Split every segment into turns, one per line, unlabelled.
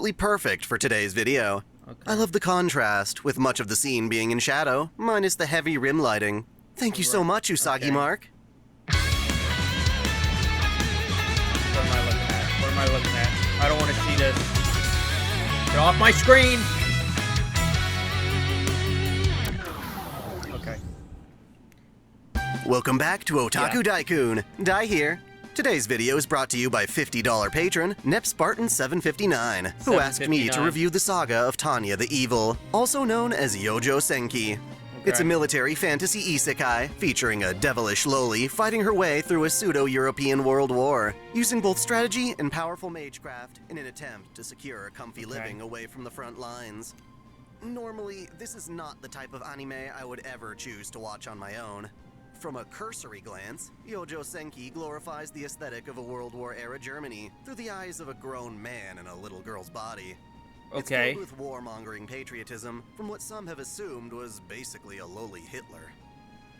absolutely perfect for today's video.
Okay.
I love the contrast, with much of the scene being in shadow, minus the heavy rim lighting. Thank you so much, Usagi
Okay.
Mark.
What am I looking at? What am I looking at? I don't want to see this. Get off my screen! Okay.
Welcome back to OtakuDaiKun. Dai here. Today's video is brought to you by $50 patron NepSpartan759, who asked me to
759.
review the saga of Tanya the Evil, also known as Youjo Senki. It's a
Okay.
military fantasy isekai featuring a devilish loli fighting her way through a pseudo-European world war, using both strategy and powerful magecraft in an attempt to secure a comfy living away from the front lines. Normally, this is not the type of anime I would ever choose to watch on my own. From a cursory glance, Youjo Senki glorifies the aesthetic of a World War-era Germany through the eyes of a grown man in a little girl's body. It's
Okay.
filled with warmongering patriotism from what some have assumed was basically a lowly Hitler.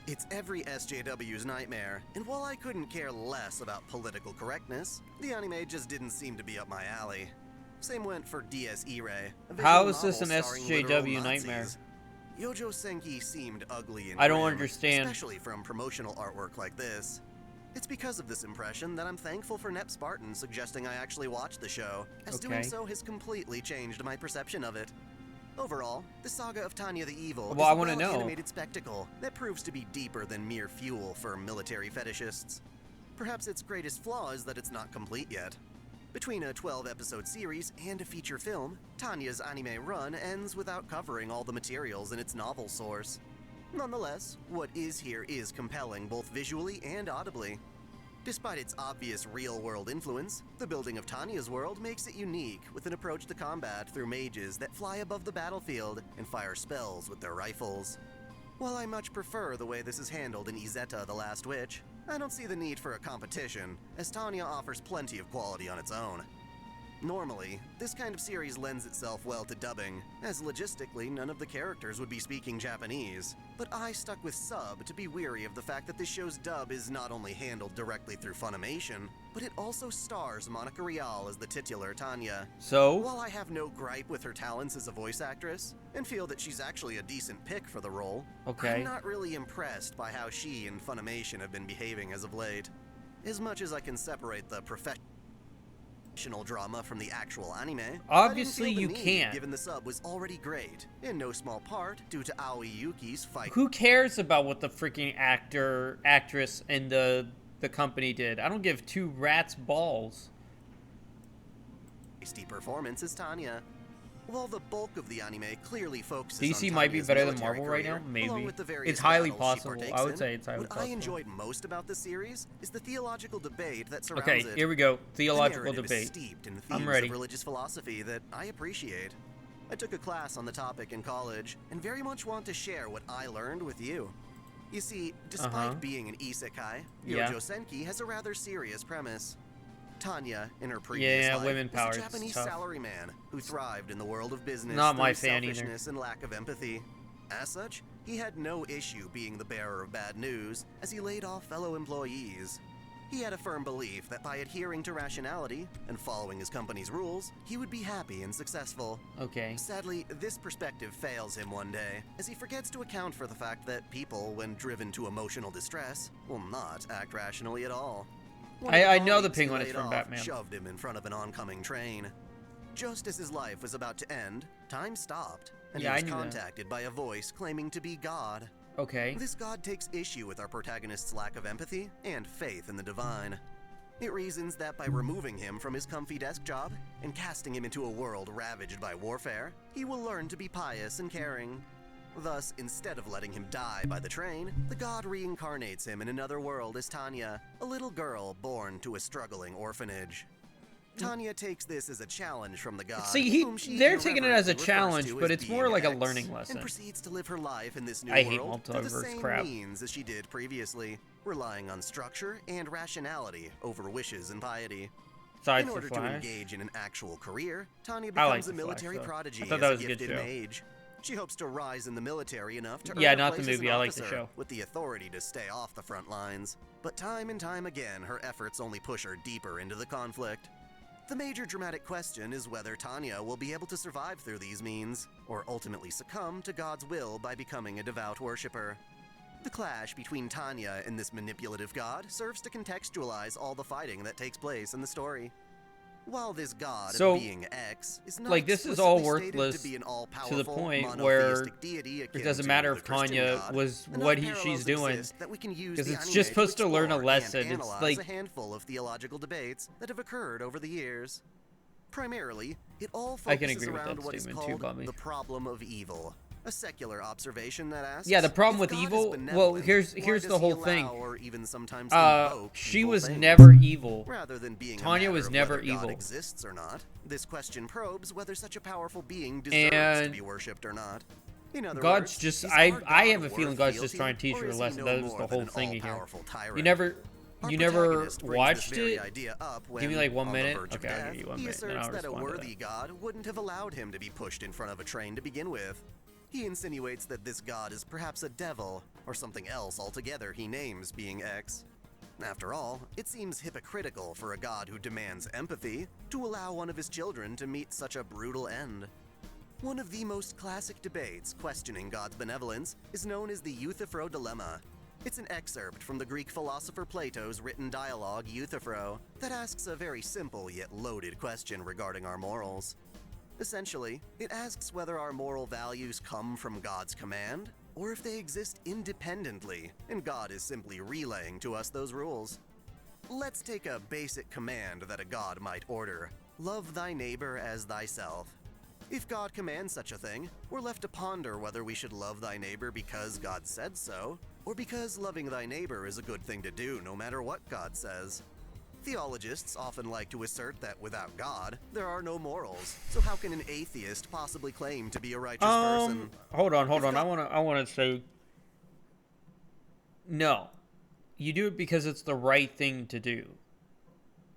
It's every SJW's nightmare, and while I couldn't care less about political correctness, the anime just didn't seem to be up my alley. Same went for DS Ire.
How is this an SJW nightmare?
Youjo Senki seemed ugly and
I don't
grim,
understand.
especially from promotional artwork like this. It's because of this impression that I'm thankful for NepSpartan suggesting I actually watch the show, as doing
Okay.
so has completely changed my perception of it. Overall, the saga of Tanya the Evil
Well, I
is a
wanna know.
well-animated spectacle that proves to be deeper than mere fuel for military fetishists. Perhaps its greatest flaw is that it's not complete yet. Between a 12-episode series and a feature film, Tanya's anime run ends without covering all the materials in its novel source. Nonetheless, what is here is compelling both visually and audibly. Despite its obvious real-world influence, the building of Tanya's world makes it unique with an approach to combat through mages that fly above the battlefield and fire spells with their rifles. While I much prefer the way this is handled in Izetta the Last Witch, I don't see the need for a competition, as Tanya offers plenty of quality on its own. Normally, this kind of series lends itself well to dubbing, as logistically none of the characters would be speaking Japanese, but I stuck with sub to be weary of the fact that this show's dub is not only handled directly through Funimation, but it also stars Monica Rial as the titular Tanya.
So?
While I have no gripe with her talents as a voice actress, and feel that she's actually a decent pick for the role,
Okay.
I'm not really impressed by how she and Funimation have been behaving as of late. As much as I can separate the professional drama from the actual anime,
Obviously
I didn't feel
you
the need,
can't.
given the sub was already great, in no small part due to Aoi Yuki's fight.
Who cares about what the freaking actress, and the company did? I don't give two rats balls.
Feisty performance as Tanya. While the bulk of the anime clearly focuses
DC
on
might be
Tanya's
better than
military
Marvel right
career,
now? Maybe.
along with the various
It's highly
battles she
possible.
partakes
I would
in,
say it's highly
what
possible.
I enjoyed most about the series is the theological debate that surrounds
Okay,
it.
here we go.
The
Theological
narrative is
debate.
steeped in
I'm
themes
ready.
of religious philosophy that I appreciate. I took a class on the topic in college and very much want to share what I learned with you. You see, despite being an isekai,
Yeah.
Youjo Senki has a rather serious premise. Tanya, in her previous life,
women
was
power
a
is
Japanese
tough.
salaryman who thrived in the world of business
Not
through
my fan either.
selfishness and lack of empathy. As such, he had no issue being the bearer of bad news as he laid off fellow employees. He had a firm belief that by adhering to rationality and following his company's rules, he would be happy and successful.
Okay.
Sadly, this perspective fails him one day, as he forgets to account for the fact that people, when driven to emotional distress, will not act rationally at all. One of
I know the
colleagues he
penguin is
laid
from
off
Batman.
Shoved him in front of an oncoming train. Just as his life was about to end, time stopped, and
Yeah, I
he was
knew that.
contacted by a voice claiming to be God.
Okay.
This god takes issue with our protagonist's lack of empathy and faith in the divine. It reasons that by removing him from his comfy desk job and casting him into a world ravaged by warfare, he will learn to be pious and caring. Thus, instead of letting him die by the train, the god reincarnates him in another world as Tanya, a little girl born to a struggling orphanage. Tanya takes this as a challenge from the god.
See,
whom she
they're taking it as a
irreverently refers
challenge,
to
but
as
it's more
being
like a
X,
learning lesson.
And proceeds to live her life in this new
I hate
world through the
multiverse
same
crap.
means as she did previously, relying on structure and rationality over wishes and piety.
Besides
In
the
order to
Flash.
engage in an actual career, Tanya
I like
becomes
The
a
Flash,
military
though.
prodigy
I thought
as
that
a
was a good
gifted
show.
mage. She hopes to rise in the military enough to
Yeah,
earn a
not the
place as
movie,
an
I like the
officer
show.
with the authority to stay off the front lines. But time and time again, her efforts only push her deeper into the conflict. The major dramatic question is whether Tanya will be able to survive through these means, or ultimately succumb to God's will by becoming a devout worshipper. The clash between Tanya and this manipulative god serves to contextualize all the fighting that takes place in the story. While this god, being X, is not
this is all
explicitly stated
worthless
to be an all-powerful,
to the point where
monotheistic deity
it
akin
doesn't
to
matter
the
if
Christian
Tanya
God,
was
enough
what
parallels
she's doing,
exist that we can use
because
the
it's
anime
just supposed to learn a
explore
lesson.
and
It's
analyze
like
a handful of theological debates that have occurred over the years. Primarily, it all
I can
focuses
agree with
around
that
what is
statement too,
called
Bobby.
the problem of evil. A secular observation that asks,
Yeah, the problem
if
with
God
evil.
is benevolent,
Here's
why
the
does
whole
he
thing.
allow or even sometimes invoke
She
evil
was
things?
never evil.
Rather than being
Tanya
a matter
was
of
never
whether God
evil.
exists or not, this question probes whether such a powerful being deserves to
And
be worshipped or not. In other
God's
words,
just.
is
I
our
have a
God
feeling
worth
God's just
fealty,
trying to teach
or
her a
is he
lesson.
no
That was
more
the
than
whole
an
thing here.
all-powerful tyrant?
You never
Our
watched
protagonist brings this very
it?
idea up when,
Give me like 1
on
minute.
the verge of
Okay, I'll
death,
give you 1
he
minute. Then
asserts
I'll
that a
respond to
worthy
that.
God wouldn't have allowed him to be pushed in front of a train to begin with. He insinuates that this god is perhaps a devil, or something else altogether he names being X. After all, it seems hypocritical for a god who demands empathy to allow one of his children to meet such a brutal end. One of the most classic debates questioning God's benevolence is known as the Euthyphro dilemma. It's an excerpt from the Greek philosopher Plato's written dialogue Euthyphro that asks a very simple yet loaded question regarding our morals. Essentially, it asks whether our moral values come from God's command, or if they exist independently, and God is simply relaying to us those rules. Let's take a basic command that a god might order: love thy neighbor as thyself. If God commands such a thing, we're left to ponder whether we should love thy neighbor because God said so, or because loving thy neighbor is a good thing to do no matter what God says. Theologists often like to assert that without God, there are no morals, so how can an atheist possibly claim to be a righteous person?
Hold on. I wanna say no. You do it because it's the right thing to do.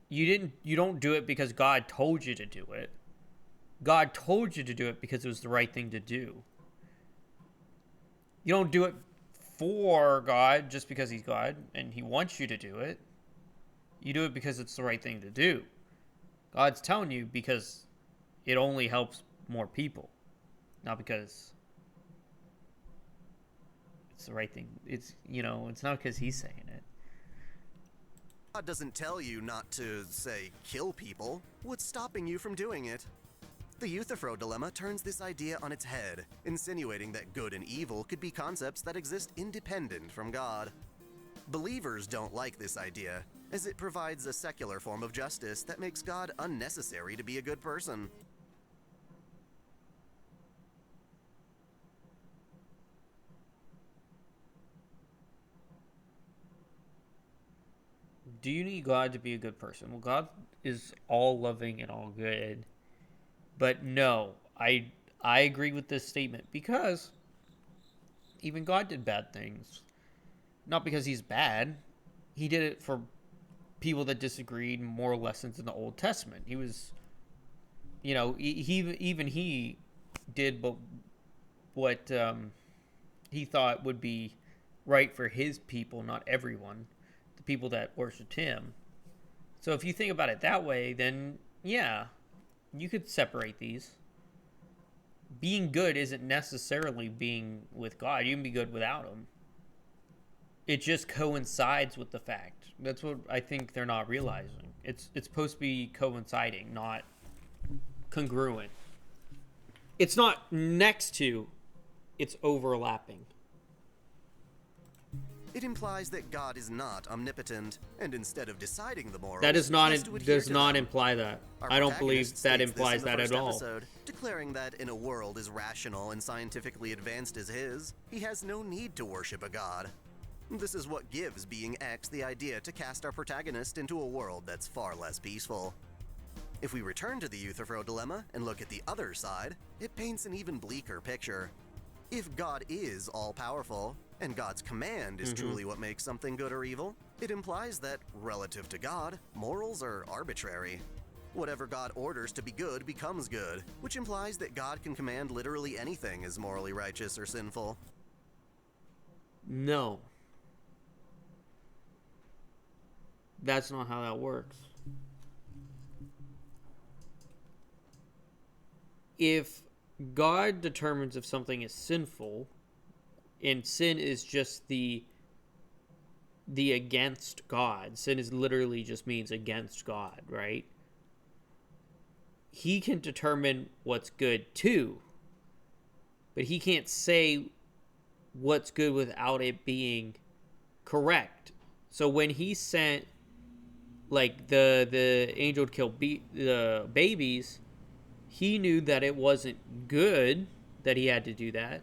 You don't do it because God told you to do it. God told you to do it because it was the right thing to do. You don't do it for God just because he's God and he wants you to do it. You do it because it's the right thing to do. God's telling you because it only helps more people, not because it's the right thing. It's not because he's saying it.
God doesn't tell you not to, say, kill people. What's stopping you from doing it? The Euthyphro dilemma turns this idea on its head, insinuating that good and evil could be concepts that exist independent from God. Believers don't like this idea, as it provides a secular form of justice that makes God unnecessary to be a good person.
Do you need God to be a good person? Well, God is all loving and all good. But no, I agree with this statement because even God did bad things. Not because he's bad. He did it for people that disagreed moral lessons in the Old Testament. He was, he did what he thought would be right for his people, not everyone, the people that worshipped him. So if you think about it that way, then yeah, you could separate these. Being good isn't necessarily being with God. You can be good without him. It just coincides with the fact. That's what I think they're not realizing. It's supposed to be coinciding, not congruent. It's not next to, it's overlapping.
It implies that God is not omnipotent, and instead of deciding the morals,
That does
does
not imply that. I don't believe that implies that at all.
Episode, declaring that in a world as rational and scientifically advanced as his, he has no need to worship a god. This is what gives being X the idea to cast our protagonist into a world that's far less peaceful. If we return to the Euthyphro dilemma and look at the other side, it paints an even bleaker picture. If God is all-powerful, and God's command is truly what makes something good or evil, it implies that, relative to God, morals are arbitrary. Whatever God orders to be good becomes good, which implies that God can command literally anything as morally righteous or sinful.
No. That's not how that works. if God determines if something is sinful, and sin is just the against God. Sin is literally just means against God, right? He can determine what's good too, but he can't say what's good without it being correct. So when he sent, like, the angel to kill the babies, he knew that it wasn't good that he had to do that,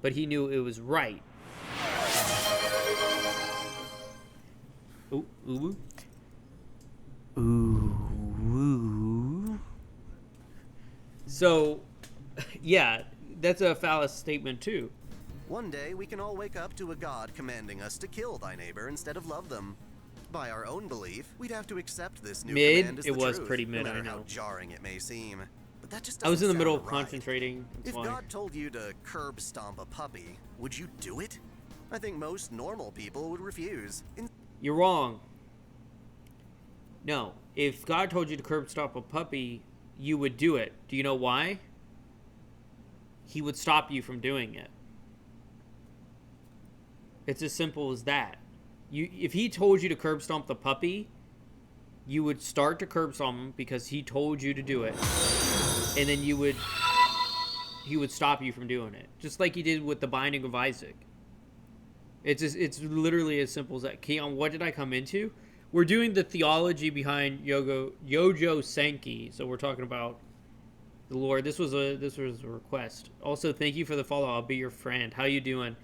but he knew it was right. Ooh, ooh, ooh.
Ooh.
So, yeah, that's a fallacious statement too.
One day we can all wake up to a God commanding us to kill thy neighbor instead of love them. By our own belief, we'd have to accept this new command as
It
the
was
truth,
pretty mid,
no matter
I know.
how jarring it may seem. But that just
I was in the
doesn't
middle of
sound right.
concentrating. That's
If
why.
God told you to curb stomp a puppy, would you do it? I think most normal people would refuse.
You're wrong. No, if God told you to curb stomp a puppy, you would do it. Do you know why? He would stop you from doing it. It's as simple as that. If he told you to curb stomp the puppy, you would start to curb stomp him because he told you to do it, and then he would stop you from doing it, just like he did with the Binding of Isaac. It's literally as simple as that. Keon, what did I come into? We're doing the theology behind Youjo Senki, so we're talking about the Lord. This was a request. Also, thank you for the follow. I'll be your friend. How you doing?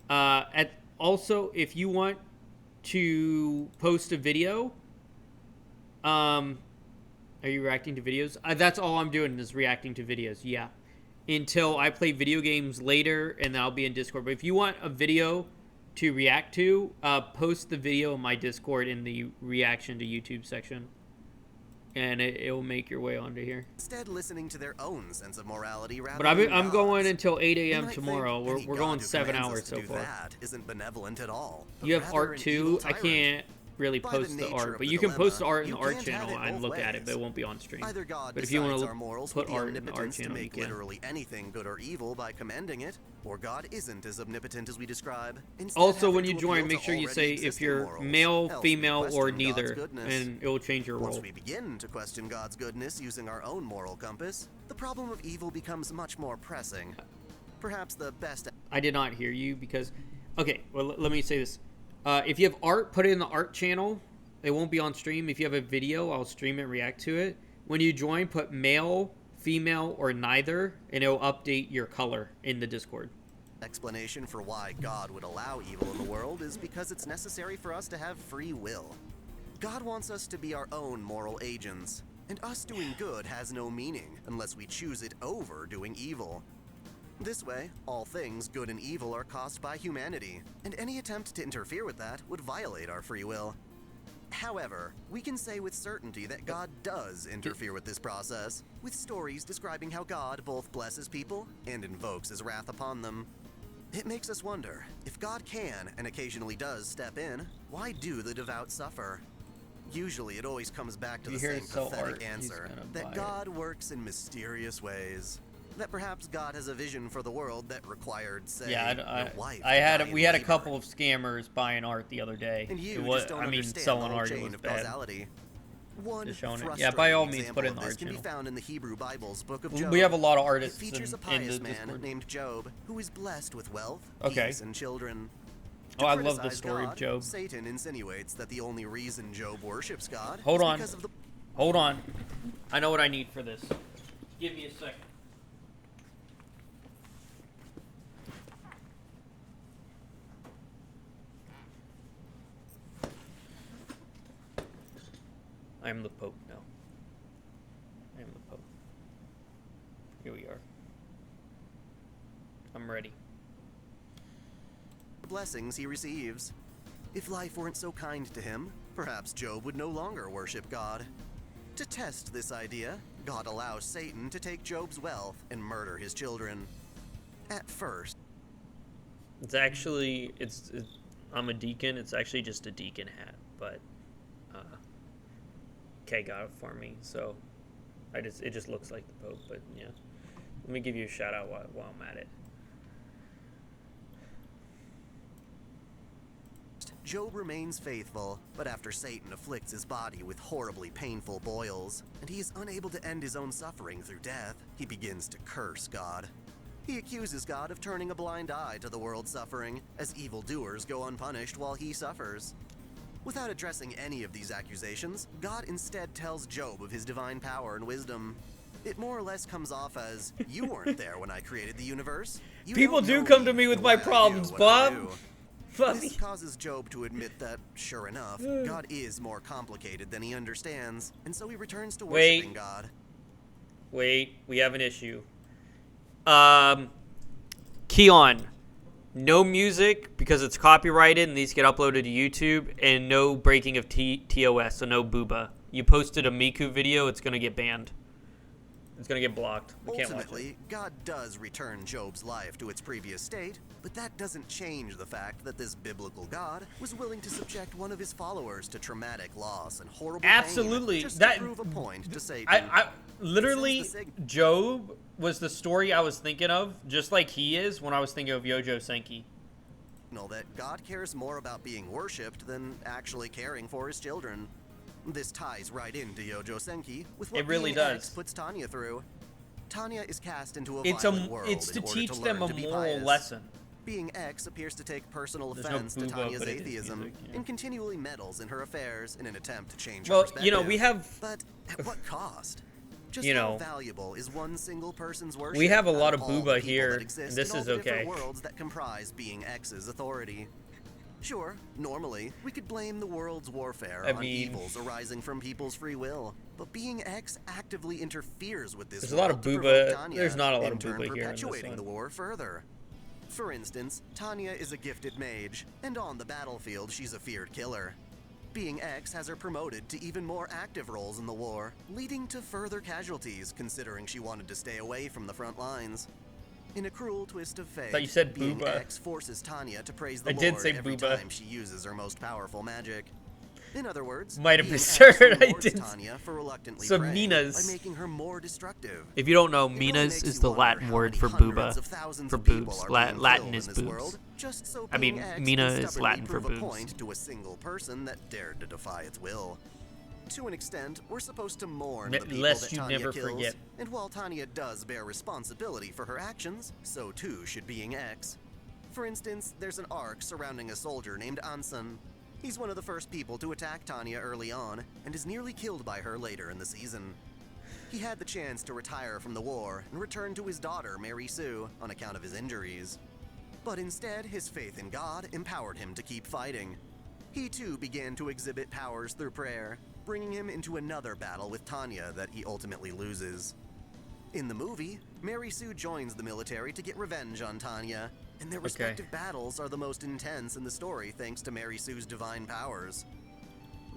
Also, if you want to post a video, are you reacting to videos? That's all I'm doing is reacting to videos. Yeah, until I play video games later, and then I'll be in Discord. But if you want a video to react to, post the video in my Discord in the reaction to YouTube section, and it will make your way onto here.
Instead, listening to their own sense of morality rather
But I'm
than
going
God's.
until 8
You
a.m.
might
tomorrow.
think any
We're
God
going
who
7
commands us
hours
to
so
do
far.
that isn't benevolent at all. but
You have
rather
art
an
too.
evil
I
tyrant.
can't really
By the
post the
nature
art,
of
but
the
you can post the
dilemma,
art in
you
the art
can't have
channel
it
and
both
look at it, but it
ways.
won't be on stream.
Either God
But if you want
decides
to
our morals
put
with the
art in the art
omnipotence to
channel, you
make
can.
literally anything good or evil by commanding it, or God isn't as omnipotent as we describe. Instead,
Also,
having
when you
to
join,
appeal
make
to
sure you
already
say if
existing
you're
morals,
male,
else we
female, or
question God's
neither,
goodness.
and it will change your
Once
role.
we begin to question God's goodness using our own moral compass, the problem of evil becomes much more pressing. Perhaps the best...
I did not hear you because... Okay, well, let me say this. If you have art, put it in the art channel. It won't be on stream. If you have a video, I'll stream it and react to it. When you join, put male, female, or neither, and it'll update your color in the Discord.
Explanation for why God would allow evil in the world is because it's necessary for us to have free will. God wants us to be our own moral agents, and us doing good has no meaning unless we choose it over doing evil. This way, all things good and evil are caused by humanity, and any attempt to interfere with that would violate our free will. However, we can say with certainty that God does interfere with this process, with stories describing how God both blesses people and invokes his wrath upon them. It makes us wonder, if God can and occasionally does step in, why do the devout suffer? Usually it always comes back to the same pathetic answer, that God works in mysterious ways. That perhaps God has a vision for the world that required, say, your wife.
We had a couple of scammers buying art the other day.
And you
was,
just don't
I mean,
understand
selling
the whole
art
chain
was
of
bad.
causality. One
Just showing it.
frustrating
Yeah, by all means,
example
put it in
of
the
this
art
can be
channel.
found in the Hebrew Bible's Book of Job.
We have a lot of
It
artists
features a
in
pious
the
man
Discord.
named Job who is blessed with wealth,
Okay.
peace, and children.
Oh, I love the
criticize
story of
God,
Job.
Satan insinuates that the only reason Job worships God
Hold
is
on.
because of the...
Hold on. I know what I need for this. Give me a second. I am the Pope now. I am the Pope. Here we are. I'm ready.
blessings he receives. If life weren't so kind to him, perhaps Job would no longer worship God. To test this idea, God allows Satan to take Job's wealth and murder his children. At first,
It's actually, I'm a deacon. It's actually just a deacon hat, but Kay got it for me, so it just looks like the Pope, but yeah. Let me give you a shout out while I'm at it.
Job remains faithful, but after Satan afflicts his body with horribly painful boils, and he is unable to end his own suffering through death, he begins to curse God. He accuses God of turning a blind eye to the world's suffering, as evildoers go unpunished while he suffers. Without addressing any of these accusations, God instead tells Job of his divine power and wisdom. It more or less comes off as, you weren't there when I created the universe. You
People
don't
do
know
come to me with
and
my
why I do
problems,
what I
Bob.
do.
Funny.
This causes Job to admit that, sure enough, God is more complicated than he understands, and so he returns to worshiping God.
Wait, we have an issue. Keon, no music because it's copyrighted and these get uploaded to YouTube, and no breaking of TOS, so no booba. You posted a Miku video, it's going to get banned. It's going to get blocked. We can't watch it.
Ultimately, God does return Job's life to its previous state, but that doesn't change the fact that this biblical God was willing to subject one of his followers to traumatic loss and horrible
Absolutely.
pain just
That-
to prove a point to Satan.
I literally,
Since the
Job was the story I was thinking of, just like he is when I was thinking of Youjo Senki.
That God cares more about being worshipped than actually caring for his children. This ties right into Youjo Senki with what
It really
being
does.
X puts Tanya through. Tanya is cast into a
It's
violent world
it's to
in order
teach
to
them
learn
a
to be
moral
pious.
lesson.
Being X appears to take personal
There's no
offense to
booba,
Tanya's
but it is
atheism
music, yeah.
and continually meddles in her affairs in an attempt to change
Well,
her perspective.
we have
But at what cost? Just
You
how
know,
valuable is one single person's worship?
we have a lot
out
of
all the
booba
people
here,
that exist
and this
in all
is
the different
okay.
worlds that comprise Being X's authority. Sure, normally, we could blame the world's warfare on evils arising from people's free will, but Being X actively interferes with this
There's a lot
world
of
to
booba.
provoke Tanya,
There's not a lot
in
of
turn
booba here in this
perpetuating
one.
the war further. For instance, Tanya is a gifted mage, and on the battlefield she's a feared killer. Being X has her promoted to even more active roles in the war, leading to further casualties considering she wanted to stay away from the front lines. In a cruel twist of fate,
Thought you said
Being
booba.
X forces Tanya to praise the
I did
Lord
say
every
booba.
time she uses her most powerful magic. In other words,
Might have
Being X
misheard, I
rewards
did.
Tanya for reluctantly
So
praying
Minas.
by making her more destructive.
If you don't know,
It really
Minas
makes
is
you
the
wonder
Latin
how
word
many
for
hundreds
booba,
of thousands
for
of people
boobs.
are being
Latin
killed
is
in this
boobs.
world, just so
I mean,
Being X
Mina
can
is
stubbornly
Latin for
prove a
boobs.
point to a single person that dared to defy its will. To an extent, we're supposed to mourn the people
Lest
that
you
Tanya
never
kills,
forget.
and while Tanya does bear responsibility for her actions, so too should Being X. For instance, there's an arc surrounding a soldier named Ansun. He's one of the first people to attack Tanya early on, and is nearly killed by her later in the season. He had the chance to retire from the war and return to his daughter, Mary Sue, on account of his injuries. But instead, his faith in God empowered him to keep fighting. He too began to exhibit powers through prayer, bringing him into another battle with Tanya that he ultimately loses. In the movie, Mary Sue joins the military to get revenge on Tanya, and their respective battles are the most intense in the story thanks to Mary Sue's divine powers.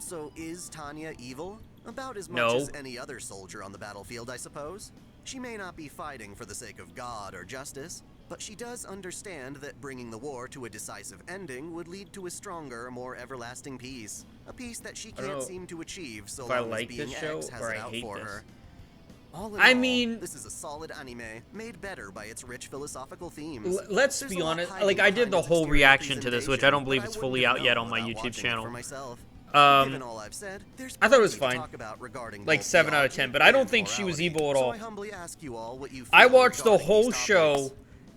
So is Tanya evil? About as much
No.
as any other soldier on the battlefield, I suppose. She may not be fighting for the sake of God or justice, but she does understand that bringing the war to a decisive ending would lead to a stronger, more everlasting peace. A peace that she
don't know
can't seem to achieve so
if I
long
like
as
this
Being
show
X has
or
it
I
out
hate
for
this.
her. All in
I
all,
mean-
this is a solid anime, made better by its rich philosophical themes.
Let's
There's
be
a lot
honest.
hiding
Like, I did
behind
the
its
whole
exterior
reaction to this, which I don't
presentation,
believe
but
it's
I
fully
wouldn't
out yet
know
on my
without
YouTube
watching it
channel.
for myself.
Um,
Given all I've said, there's
I thought it was
plenty to
fine.
talk about regarding
Like
both
7 out of
theology
10, but I don't
and
think she was
morality.
evil at
So
all.
I humbly ask you all what you
I
feel
watched the
regarding
whole
these
show,
topics.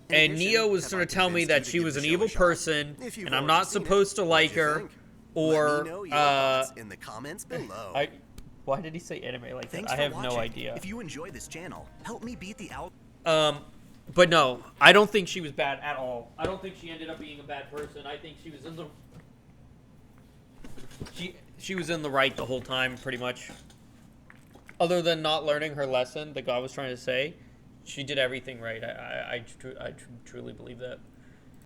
In
and
addition,
Neo was
have
going
I
to tell me
convinced
that
you to
she
give
was
the
an
show a
evil
shot?
person,
If you've
and I'm
already
not
seen it,
supposed to
what'd
like
you
her,
think?
or
Let me know your thoughts in the comments below.
Why did he say anime like
Thanks
that? I
for
have
watching.
no idea.
If you enjoy this channel, help me beat the
But no, I don't think she was bad at all. I don't think she ended up being a bad person. I think she was in the she was in the right the whole time, pretty much. Other than not learning her lesson that God was trying to say, she did everything right. I truly believe that.